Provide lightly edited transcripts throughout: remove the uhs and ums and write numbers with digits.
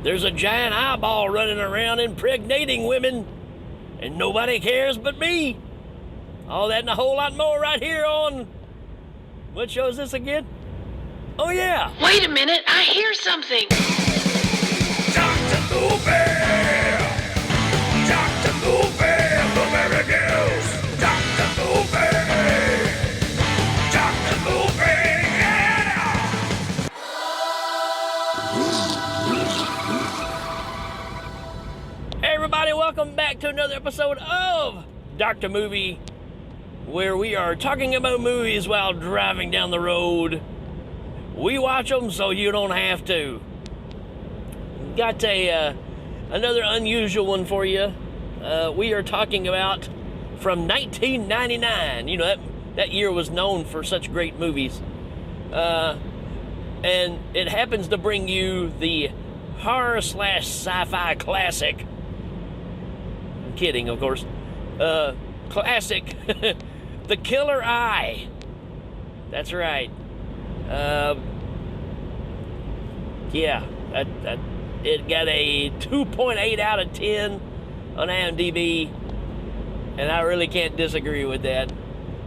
There's a giant eyeball running around impregnating women, and nobody cares but me. All that and a whole lot more right here on... What show is this again? Oh, yeah. Wait a minute, I hear something. Dr. Movie! Dr. Movie! Blueberry News! Dr. Movie! Dr. Movie! Yeah! Hey, everybody, welcome back to another episode of Dr. Movie, where we are talking about movies while driving down the road. We watch them so you don't have to. Got another unusual one for you. We are talking about from 1999. You know, that year was known for such great movies. And it happens to bring you the horror/sci-fi classic. I'm kidding, of course. Classic, The Killer Eye. That's right. Yeah, it got a 2.8 out of 10 on IMDb, and I really can't disagree with that.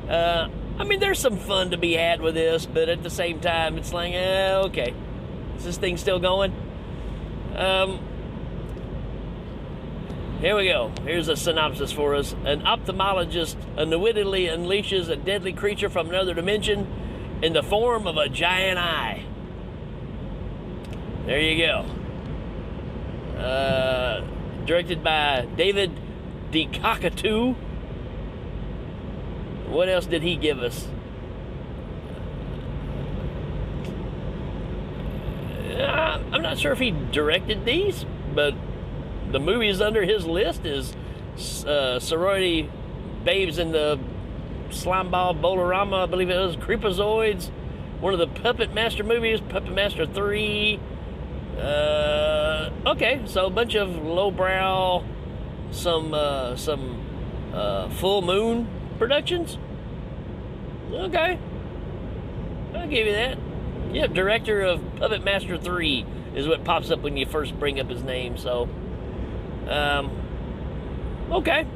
I mean, there's some fun to be had with this, but at the same time, it's like, okay, is this thing still going? Here we go. Here's a synopsis for us. An ophthalmologist unwittingly unleashes a deadly creature from another dimension in the form of a giant eye. There you go. Directed by David DeCockatoo. What else did he give us? I'm not sure if he directed these, but the movies under his list is Sorority Babes in the Slimeball Bolorama, I believe it was, Creepazoids, one of the Puppet Master movies, Puppet Master 3. Okay, so a bunch of lowbrow, some Full Moon productions. Okay, I'll give you that. Yeah, director of Puppet Master 3 is what pops up when you first bring up his name, so, okay.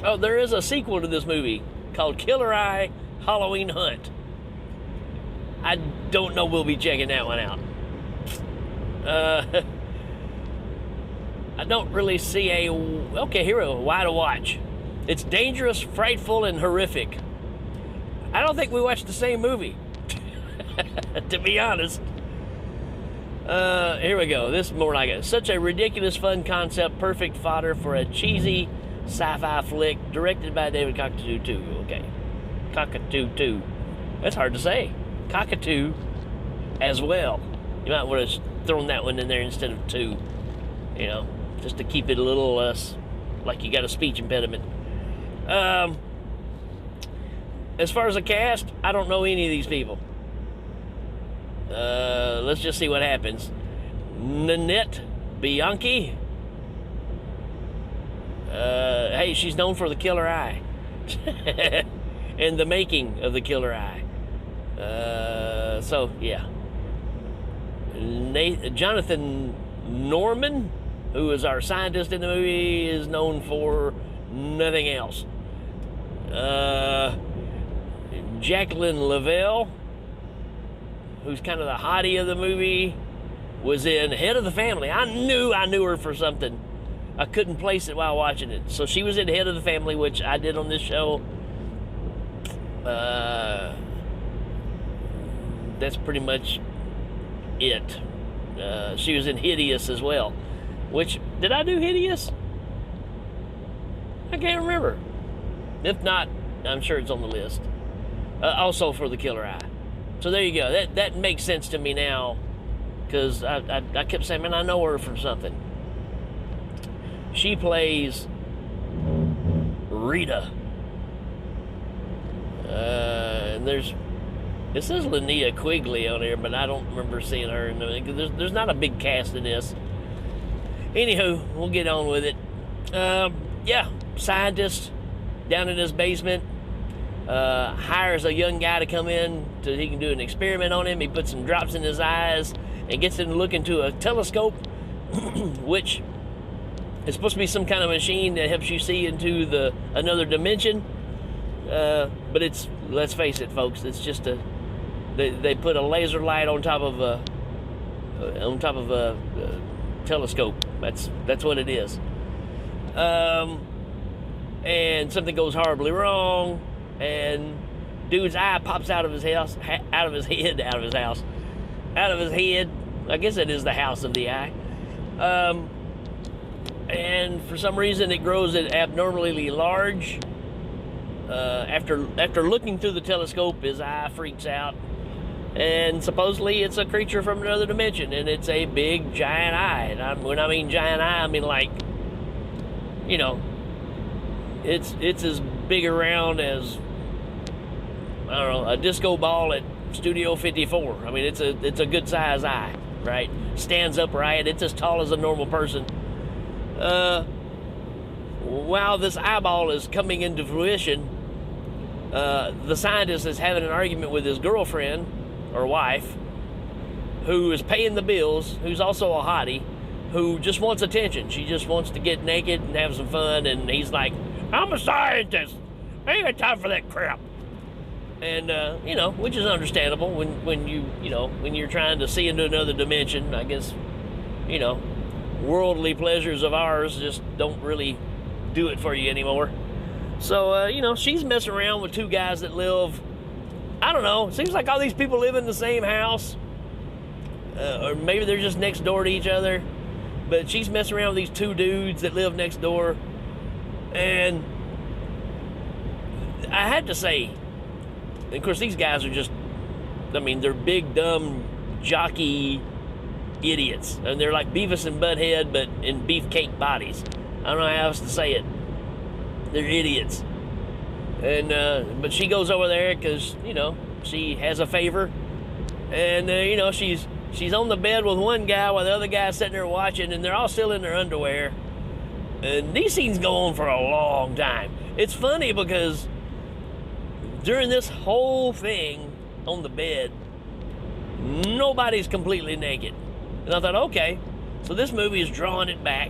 Oh, there is a sequel to this movie called Killer Eye Halloween Hunt. I don't know we'll be checking that one out. I don't really see okay, here we go, why to watch. It's dangerous, frightful, and horrific. I don't think we watched the same movie, to be honest. Here we go, this is more like it. Such a ridiculous fun concept, perfect fodder for a cheesy sci-fi flick, directed by David Cockatoo. Okay, Cockatoo. That's hard to say. Cockatoo as well. You might want to thrown that one in there instead of two, you know, just to keep it a little less like you got a speech impediment. As far as the cast, I don't know any of these people. Let's just see what happens. Nanette Bianchi. Hey, she's known for The Killer Eye and the making of The Killer Eye. So yeah. Jonathan Norman, who is our scientist in the movie, is known for nothing else. Jacqueline Lavelle, who's kind of the hottie of the movie, was in Head of the Family. I knew her for something. I couldn't place it while watching it. So she was in Head of the Family, which I did on this show. That's pretty much it. She was in Hideous as well. Which, did I do Hideous? I can't remember. If not, I'm sure it's on the list. Also for The Killer Eye. So there you go. That makes sense to me now, because I kept saying, man, I know her from something. She plays Rita. And it says Linnea Quigley on here, but I don't remember seeing her. There's not a big cast in this. Anywho, we'll get on with it. Yeah, scientist down in his basement hires a young guy to come in so he can do an experiment on him. He puts some drops in his eyes, and gets him to look into a telescope, which is supposed to be some kind of machine that helps you see into another dimension. But it's, let's face it, folks, it's just they put a laser light on top of a telescope. That's what it is. And something goes horribly wrong, and dude's eye pops out of his head. I guess it is the house of the eye. And for some reason it grows abnormally large. After looking through the telescope, his eye freaks out, and supposedly it's a creature from another dimension, and it's a big giant eye. And when I mean giant eye, I mean, like, you know, it's as big around as, I don't know, a disco ball at Studio 54. I mean, it's a good size eye, right? Stands upright. It's as tall as a normal person. While this eyeball is coming into fruition, the scientist is having an argument with his girlfriend or wife, who is paying the bills, who's also a hottie, who just wants attention. She just wants to get naked and have some fun, and he's like, I'm a scientist. I ain't got time for that crap. And, you know, which is understandable when you're trying to see into another dimension. I guess, you know, worldly pleasures of ours just don't really do it for you anymore. So, you know, she's messing around with two guys that live, I don't know, it seems like all these people live in the same house. Or maybe they're just next door to each other. But she's messing around with these two dudes that live next door. And I had to say, of course, these guys are just, I mean, they're big, dumb, jockey idiots. And they're like Beavis and Butthead, but in beefcake bodies. I don't know how else to say it. They're idiots. And, but she goes over there because, you know, she has a favor. And, you know, she's on the bed with one guy while the other guy's sitting there watching, and they're all still in their underwear. And these scenes go on for a long time. It's funny because during this whole thing on the bed, nobody's completely naked. And I thought, okay, so this movie is drawing it back.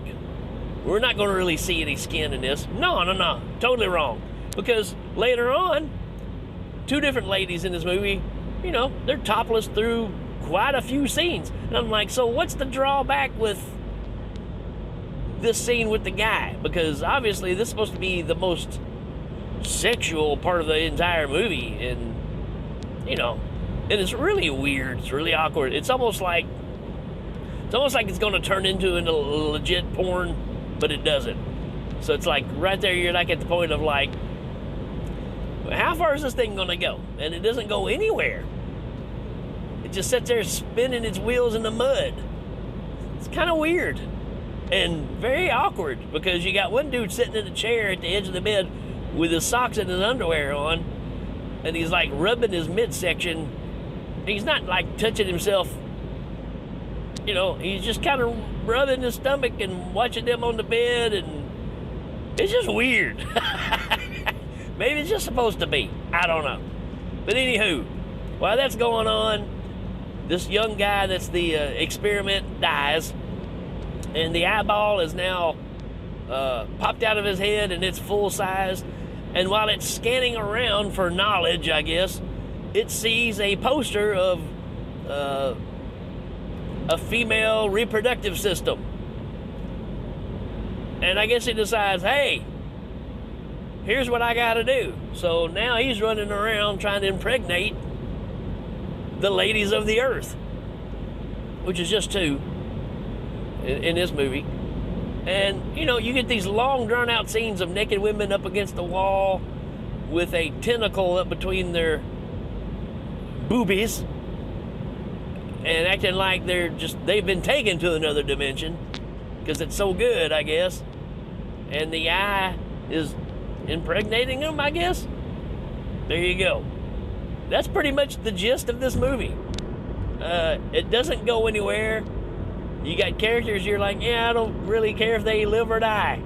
We're not going to really see any skin in this. No. Totally wrong. Because later on, two different ladies in this movie, you know, they're topless through quite a few scenes. And I'm like, so what's the drawback with this scene with the guy? Because obviously this is supposed to be the most sexual part of the entire movie. And, you know, and it's really weird. It's really awkward. It's almost like it's going to turn into a legit porn, but it doesn't. So it's like right there, you're like at the point of like, how far is this thing going to go? And it doesn't go anywhere. It just sits there spinning its wheels in the mud. It's kind of weird and very awkward because you got one dude sitting in a chair at the edge of the bed with his socks and his underwear on, and he's like rubbing his midsection. He's not like touching himself. You know, he's just kind of rubbing his stomach and watching them on the bed, and it's just weird. Maybe it's just supposed to be. I don't know. But anywho, while that's going on, this young guy that's the experiment dies, and the eyeball is now popped out of his head, and it's full size. And while it's scanning around for knowledge, I guess, it sees a poster of a female reproductive system. And I guess it decides, hey, here's what I gotta do. So now he's running around trying to impregnate the ladies of the earth, which is just two in this movie. And, you know, you get these long drawn out scenes of naked women up against the wall with a tentacle up between their boobies and acting like they've been taken to another dimension because it's so good, I guess. And the eye is impregnating them, I guess. There you go. That's pretty much the gist of this movie. It doesn't go anywhere. You got characters you're like, yeah, I don't really care if they live or die.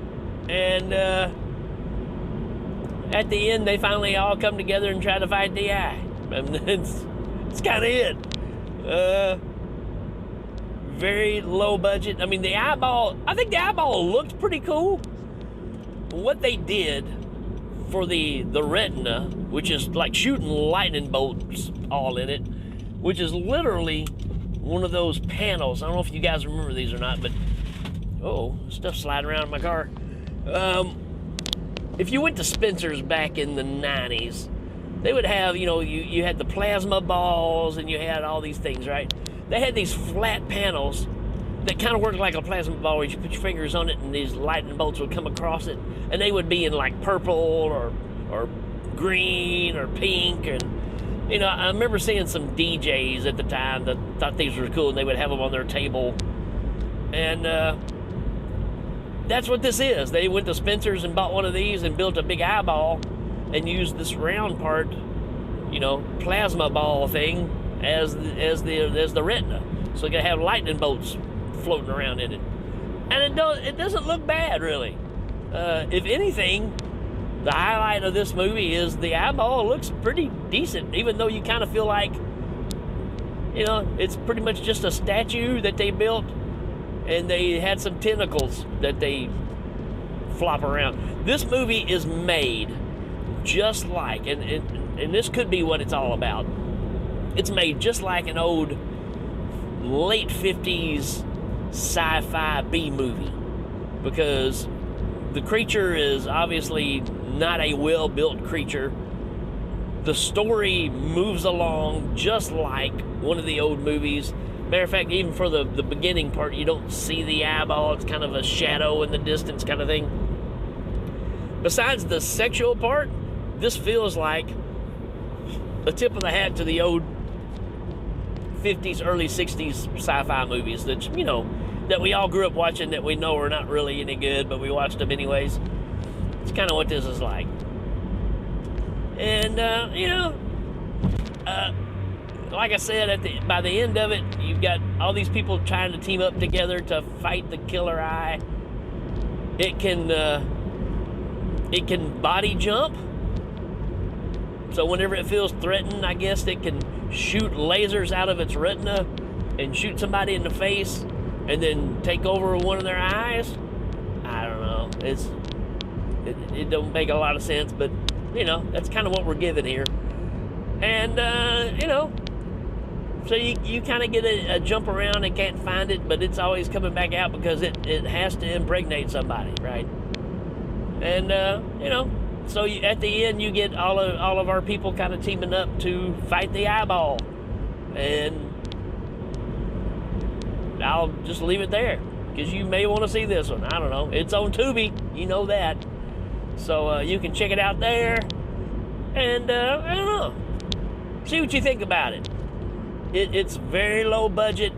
And at the end, they finally all come together and try to fight the eye. I mean, it's kind of it. very low budget. I mean, I think the eyeball looked pretty cool. What they did for the retina, which is like shooting lightning bolts all in it, which is literally one of those panels. I don't know if you guys remember these or not, but stuff sliding around in my car. If you went to Spencer's back in the 90s, they would have, you had the plasma balls and you had all these things, right? They had these flat panels that kind of worked like a plasma ball, where you put your fingers on it and these lightning bolts would come across it, and they would be in like purple or green or pink. And I remember seeing some DJs at the time that thought these were cool, and they would have them on their table. And that's what this is. They went to Spencer's and bought one of these and built a big eyeball and used this round part, plasma ball thing as the retina. So you can have lightning bolts floating around in it. And it doesn't look bad, really. If anything, the highlight of this movie is the eyeball looks pretty decent, even though you kind of feel like, it's pretty much just a statue that they built, and they had some tentacles that they flop around. This movie is made just like, and this could be what it's all about. It's made just like an old late 50s sci-fi B movie, because the creature is obviously not a well-built creature. The story moves along just like one of the old movies. Matter of fact, even for the beginning part, you don't see the eyeball. It's kind of a shadow in the distance kind of thing. Besides the sexual part, this feels like a tip of the hat to the old 50s, early 60s sci-fi movies that we all grew up watching, that we know are not really any good, but we watched them anyways. It's kind of what this is like. And, like I said, by the end of it, you've got all these people trying to team up together to fight the killer eye. It can body jump. So whenever it feels threatened, I guess it can shoot lasers out of its retina and shoot somebody in the face and then take over one of their eyes. I don't know. It don't make a lot of sense, but that's kind of what we're given here. And so you kind of get a jump around and can't find it, but it's always coming back out because it has to impregnate somebody, right? And so at the end you get all of our people kind of teaming up to fight the eyeball, and I'll just leave it there because you may want to see this one. I don't know. It's on Tubi, you know that, so you can check it out there. And I don't know. See what you think about it. It's very low budget,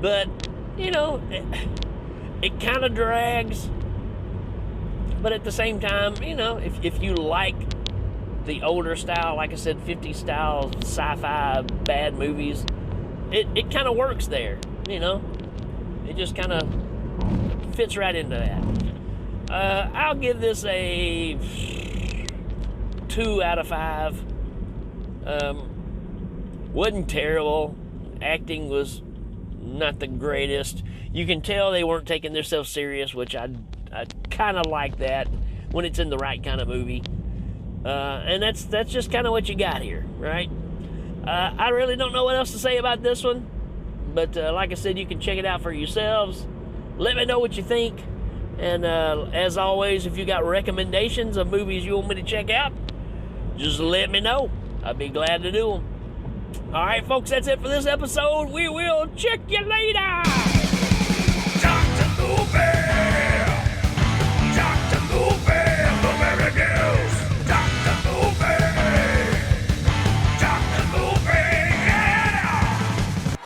but it kind of drags. But at the same time, if you like the older style, like I said, 50s style sci-fi bad movies, it kind of works there. It just kind of fits right into that. I'll give this a 2 out of 5. Wasn't terrible. Acting was not the greatest. You can tell they weren't taking themselves serious, which I kind of like that when it's in the right kind of movie. And that's just kind of what you got here, right? I really don't know what else to say about this one, but like I said, you can check it out for yourselves. Let me know what you think. And as always, if you got recommendations of movies you want me to check out, just let me know. I'd be glad to do them. All right, folks, that's it for this episode. We will check you later. Dr. Movie!